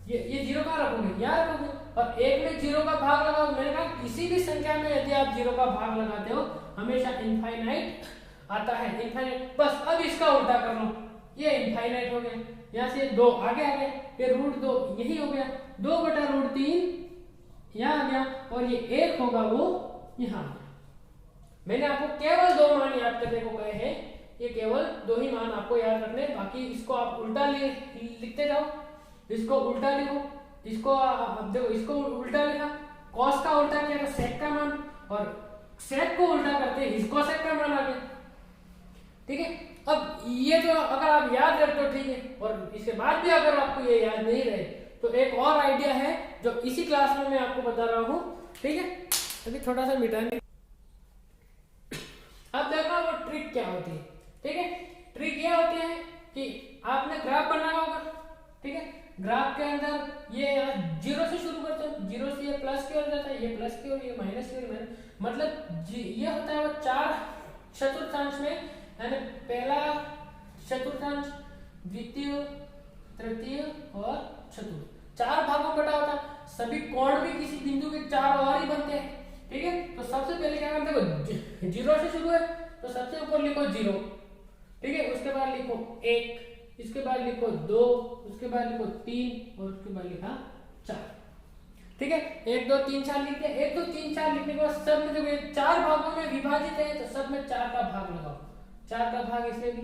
ये 0 कहाँ रखोगे? यहाँ रखोगे, और 1 में 0 का भाग लगाओ। मैंने कहा किसी भी संख्या में यदि आप 0 का भाग लगाते हो हमेशा इनफाइनाइट आता है, इनफाइनाइट। बस अब इसका उल्टा कर लो, ये इनफाइनाइट हो गया, यहाँ से 2 आगे आ गए, फिर √2 यही हो गया, 2/√3 यहाँ आ गया, और ये 1 होगा वो यहाँ। मैंने आपको केवल 2 मान याद करने को कहे हैं, ये केवल 2 ही मान आपको याद रखने, बाकी इसको आप उल्टा लिखते जाओ, इसको उल्टा लिखो, इसको अब देखो इसको उल्टा लिखा, कॉस का उल्टा किया तो सेक का मान, और सेक को उल्टा करते इसको सेक का मान आ गया। ठीक है, अब ये तो अगर आप याद रखते हो ठीक है, और इसके बाद भी अगर आपको ये याद नहीं रहे तो एक और आइडिया है जो इसी क्लास में मैं आपको बता रहा हूँ। ठीक है, अभी थोड़ा सा मिटाने, अब देखो वो ट्रिक क्या होती है। ठीक है, ट्रिक ये होती है कि आपने ग्राफ बनाया होगा। ठीक है, ग्राफ के अंदर ये 0 से शुरू करते हैं, 0 से ये प्लस की ओर जाता है, ये प्लस की ओर, ये माइनस की ओर, मतलब ये होता है वो 4 चतुर्थांश में, यानी पहला चतुर्थांश, द्वितीय, तृतीय और चतुर्थ, 4 भागों बटा होता है। सभी कोण भी किसी बिंदु के 4 और ही बनते हैं। ठीक है, तो सबसे पहले क्या करते हो, 0 से शुरू है तो सबसे ऊपर लिखो 0। ठीक है, उसके बाद लिखो 1, इसके बाद लिखो 2, उसके बाद लिखो 3, और उसके बाद लिखा 4। ठीक है, 1 2 3 4 लिख दिया। 1 2 3 4 लिखने के बाद सब में जब 4 भागों में विभाजित है तो सब में 4 का भाग लगाओ, 4 का भाग इसमें भी,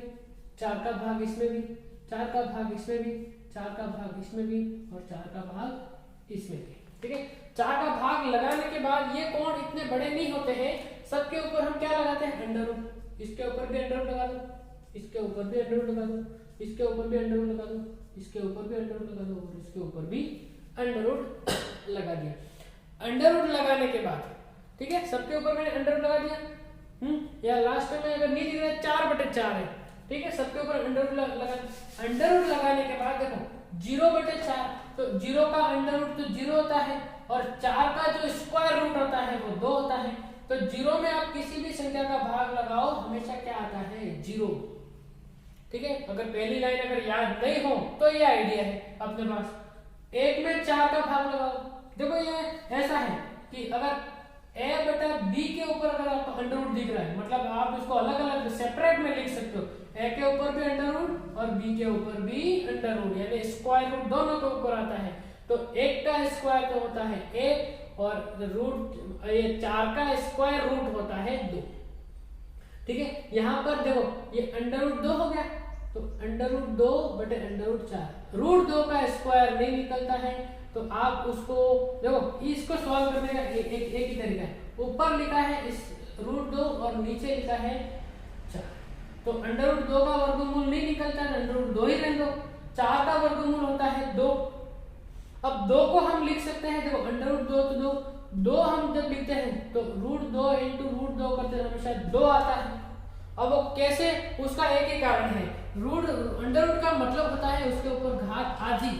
4 का भाग इसमें भी, 4 का भाग इसमें भी, 4 का भाग इसमें भी, और 4 का भाग इसमें भी। ठीक है, 4 का भाग लगाने के बाद ये कोण इतने बड़े नहीं होते हैं, सबके ऊपर हम क्या लगाते हैं? Under root. इसके ऊपर भी अंडर रूट लगा दो, इसके ऊपर भी अंडर रूट लगा दो, इसके ऊपर भी अंडर रूट लगा दो, इसके ऊपर भी अंडर रूट लगा दो, और इसके ऊपर भी अंडर रूट लगा दिया। अंडर रूट लगाने के बाद ठीक है, सबके ऊपर मैंने अंडर रूट लगा दिया। या लास्ट में अगर नहीं दिख रहा है 4/4 है, ठीक है, सबके ऊपर अंडर रूट लगा। अंडर रूट लगाने के बाद देखो 0/4, तो 0 का अंडर रूट तो 0 होता है और 4 का जो स्क्वायर रूट होता है वो 2 होता है। तो 0 में आप किसी भी संख्या का भाग लगाओ हमेशा क्या आता है 0। ठीक है, अगर पहली लाइन अगर याद नहीं हो तो ये आइडिया है अपने पास। 1 में 4 का भाग लगाओ, देखो ये ऐसा है कि अगर a/b के ऊपर अगर आपको अंडर रूट दिख रहा है, मतलब आप इसको अलग अलग सेपरेट में लिख सकते हो। a के ऊपर भी अंडर रूट और b के ऊपर भी अंडर रूट, यानी स्क्वायर रूट दोनों के ऊपर आता है। तो 1 का स्क्वायर तो होता है 1 और रूट ये 4 का स्क्वायर रूट होता है 2। ठीक है, यहाँ पर देखो ये अंडर रूट 2 हो गया, तो अंडर रूट 2/√4, रूट 2 का स्क्वायर नहीं निकलता है। तो आप उसको देखो, इसको सॉल्व करने का एक ही तरीका है। ऊपर लिखा है इस रूट 2 और नीचे लिखा है 4, तो अंडर रूट 2 का वर्गमूल नहीं निकलता है, अंडर रूट 2 ही रहने दो। 4 का वर्गमूल होता है 2। अब 2 को हम लिख सकते हैं, देखो अंडर रूट 2 तो 2 हम जब लिखते हैं तो √2 × √2 करते हमेशा 2 आता है। अब वो कैसे, उसका एक ही कारण है, अंडर रूट का मतलब होता है उसके ऊपर घात आधी।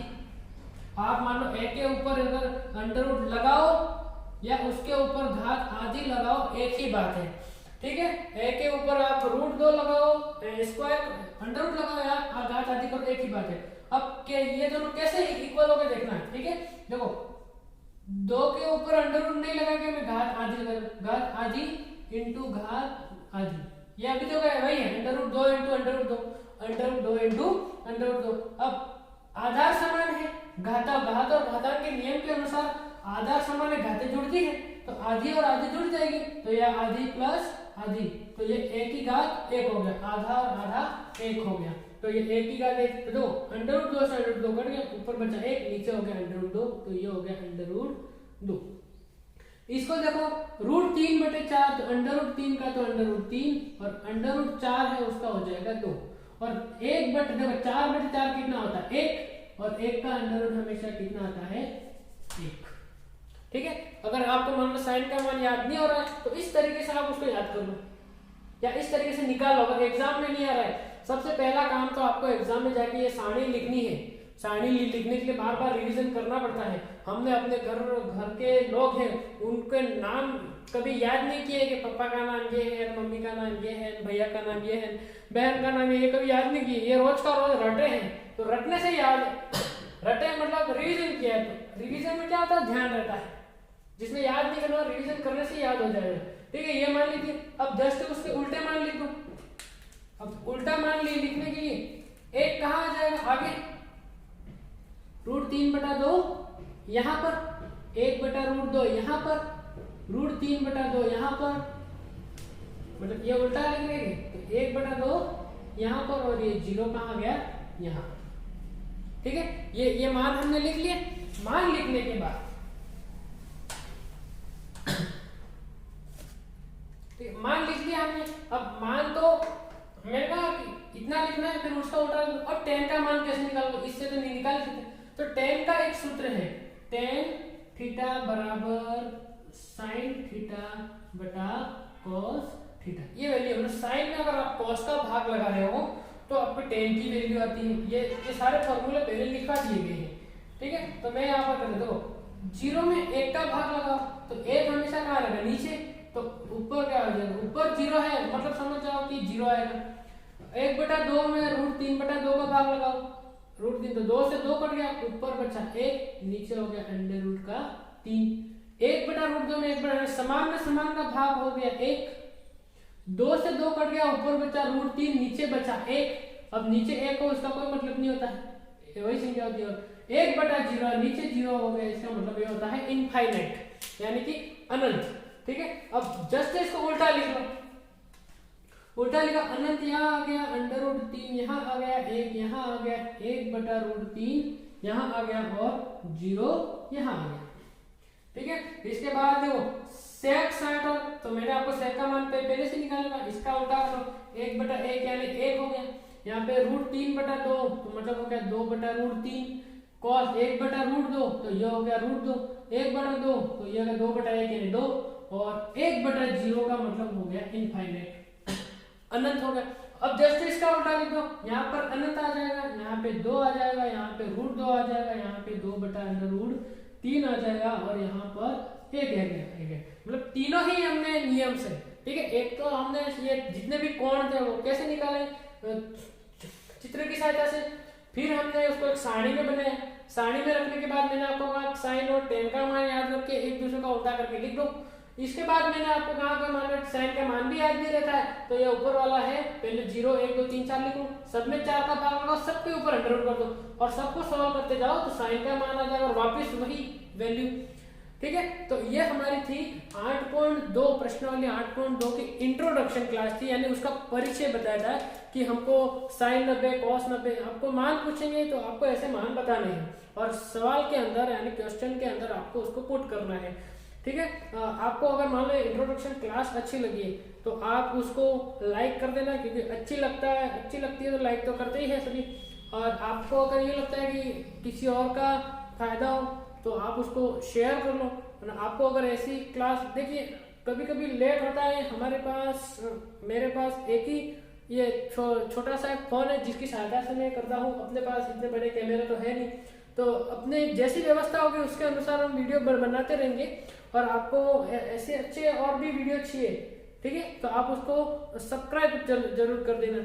आप मान लो a के ऊपर अगर अंडर रूट लगाओ या उसके ऊपर घात आधी लगाओ, एक ही बात है। ठीक है, a के ऊपर आप √2 लगाओ, स्क्वायर अंडर रूट लगाओ या घात आधी करो, एक ही बात है। अब ये दोनों कैसे इक्वल हो गए देखना है। ठीक है, देखो 2 के ऊपर अंडर रूट नहीं लगा के मैं घात आधी लगा, घात आधी इंटू घात आधी, ये अभी जो वही है under root 2 into under root 2, under root 2 into under root 2। अब आधार समान है, घात और घातांक के नियम के अनुसार आधार समान है, घातें जुड़ती है, तो आधी और आधी जुड़ जाएगी, तो यह आधी प्लस आधी, तो ये 1 की घात 1 हो गया, आधा और आधा 1 हो गया, तो ये 1 की घात 1, तो अंडर रूट 2 से अंडर रूट 2 कट गया, ऊपर बचा 1, नीचे हो गया अंडर रूट 2, तो ये हो गया अंडर रूट 2। इसको देखो √3/4, तो अंडर रूट 3 का तो अंडर रूट 3 और अंडर रूट 4 है उसका हो जाएगा 2, और 4/4 कितना होता है 1, और 1 का अंडर रूट हमेशा कितना आता है 1। ठीक है, अगर आपको मान लो साइन का मान याद नहीं हो रहा है तो इस तरीके से आप उसको याद कर लो या इस तरीके से निकाल लो। अगर एग्जाम में नहीं आ रहा है, सबसे पहला काम तो आपको एग्जाम में जाके ये सारणी लिखनी है। सारणी लिखने के लिए बार बार रिवीजन करना पड़ता है। हमने अपने घर के लोग हैं उनके नाम कभी याद नहीं किए कि पापा का नाम ये है, मम्मी का नाम ये है, भैया का नाम ये है, बहन का नाम ये कभी याद नहीं किए, ये रोज का रोज रटे हैं, तो रटने से याद रटे मतलब रिवीजन किया है, तो रिवीजन में क्या होता है ध्यान रहता है, जिसमें याद नहीं करना रिवीजन करने से याद हो जाएगा। ठीक है, ये मान लीजिए, अब जस्ट उसके उल्टे मान लिख दो। अब उल्टा मान लिखने के लिए 1 कहाँ आ जाएगा आगे, √3/2 यहाँ पर, 1/√2 यहाँ पर, √3/2 यहाँ पर, मतलब ये उल्टा लिख लेंगे तो 1/2 यहाँ पर और ये 0 कहाँ गया यहाँ। ठीक है, ये मान हमने लिख लिए। मान लिखने के बाद मान लिख लिया हमने। अब मान तो मैंने कहा कि इतना लिखना है, फिर उसका उल्टा। अब tan का मान कैसे निकालो, इससे तो नहीं निकाल सकते, तो tan का एक सूत्र है, tan थीटा बराबर sin थीटा बटा cos थीटा। ये वैल्यू मतलब साइन में अगर आप cos का भाग लगा रहे हो तो आपको tan की वैल्यू आती है। ये सारे फॉर्मूले पहले लिखा दिए गए हैं। ठीक है, तो मैं यहाँ पर कर दो 0 में 1 का भाग लगाओ, तो 1 हमेशा कहाँ रहेगा नीचे, तो ऊपर क्या हो जाएगा, ऊपर 0 है मतलब समझ जाओ कि 0 आएगा। 1/2 में √3/2 का भाग लगाओ, √3 तो 2 से 2 कट गया, ऊपर बचा 1, नीचे हो गया अंडर रूट का 3। 1/√2 में 1 समान का भाग हो गया 1, 2 से 2 कट गया, ऊपर बचा √3, नीचे बचा 1। अब नीचे 1 हो इसका कोई मतलब नहीं होता है, वही संख्या होती है। 1/0 नीचे 0 हो गया, इसका मतलब ये होता है इनफाइनाइट यानी कि अनंत। ठीक है, अब जस्ट इसको उल्टा लिख लो, उल्टा लिखा, अनंत यहाँ आ गया, √3 यहाँ आ गया, 1 यहाँ आ गया, 1/√3 यहाँ आ गया और 0 यहाँ आ गया। ठीक है, इसके बाद देखो sec 60, तो मैंने आपको sec का मान पहले से निकालना, इसका उल्टा करो, 1/1 यानी 1 हो गया, यहाँ पे √3/2 तो मतलब हो गया 2/√3, cos 1/√2 तो ये हो गया √2, 1/2 तो ये हो गया 2/1 यानी 2, और 1/0 का मतलब हो गया इनफाइनाइट, अनंत हो गया। अब जस्ट इसका उल्टा लिख दो, यहाँ पर अनंत आ जाएगा, यहाँ पे 2 आ जाएगा, यहाँ पे √2 आ जाएगा, यहाँ पे 2/√3 आ जाएगा और यहाँ पर 1 है। मतलब तीनों ही हमने नियम से, ठीक है। एक तो हमने ये जितने भी कोण थे वो कैसे निकाले, चित्र की सहायता से, फिर हमने उसको एक सारणी में बनाया, सारणी में रखने के बाद मैंने आपको कहा साइन और टेन का मान याद रख के एक दूसरे का उल्टा करके लिख दो। इसके बाद मैंने आपको कहा कि मान लो साइन का मान भी याद नहीं रहता है तो ये ऊपर वाला है, पहले 0 1 2 3 4 लिखो, सब में 4 का भाग लगाओ, सबके ऊपर 100 कर दो और सबको सॉल्व करते जाओ तो साइन का मान आ जाएगा और वापस वही वैल्यू, ठीक है। तो ये हमारी थी 8.2 प्रश्नावली 8.2 की इंट्रोडक्शन क्लास थी, यानी उसका परिचय बताया था कि हमको साइन 90 कॉस 90 आपको मान पूछेंगे तो आपको ऐसे मान बताने हैं और सवाल के अंदर यानी क्वेश्चन के अंदर आपको उसको पुट करना है, ठीक है। आपको अगर मान लो इंट्रोडक्शन क्लास अच्छी लगी है तो आप उसको लाइक कर देना, क्योंकि अच्छी लगती है तो लाइक तो करते ही है सभी। और आपको अगर ये लगता है कि किसी और का फायदा हो तो आप उसको शेयर कर लो। आपको अगर ऐसी क्लास, देखिए कभी कभी लेट होता है, मेरे पास एक ही ये छोटा सा एक फोन है जिसकी सहायता से मैं करता हूँ, अपने पास इतने बड़े कैमरे तो है नहीं, तो अपने जैसी व्यवस्था होगी उसके अनुसार हम वीडियो बनाते रहेंगे। और आपको ऐसे अच्छे और भी वीडियो चाहिए, ठीक है, तो आप उसको सब्सक्राइब जरूर कर देना।